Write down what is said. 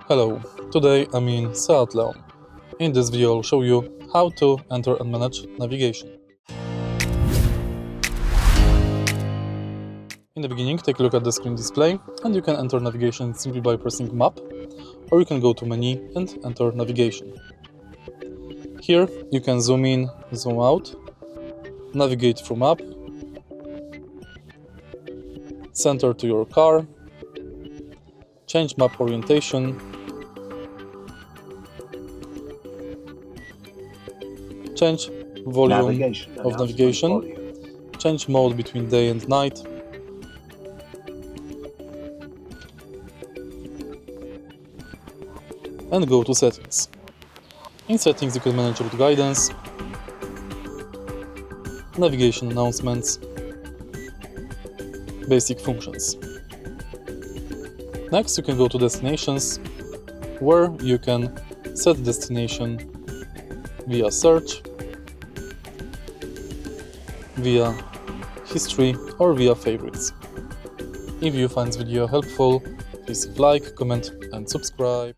Hello, today I'm in Seat Leon. In this video I'll show you how to enter and manage navigation. In the beginning, take a look at the screen display and you can enter navigation simply by pressing Map, or you can go to Menu and enter navigation. Here you can zoom in, zoom out, navigate through map, center to your car, change map orientation, change volume of navigation, change mode between day and night, and go to settings. In settings you can manage route guidance, navigation announcements, basic functions. Next you can go to destinations, where you can set destination via search, via history, or via favorites. If you find this video helpful, please like, comment and subscribe.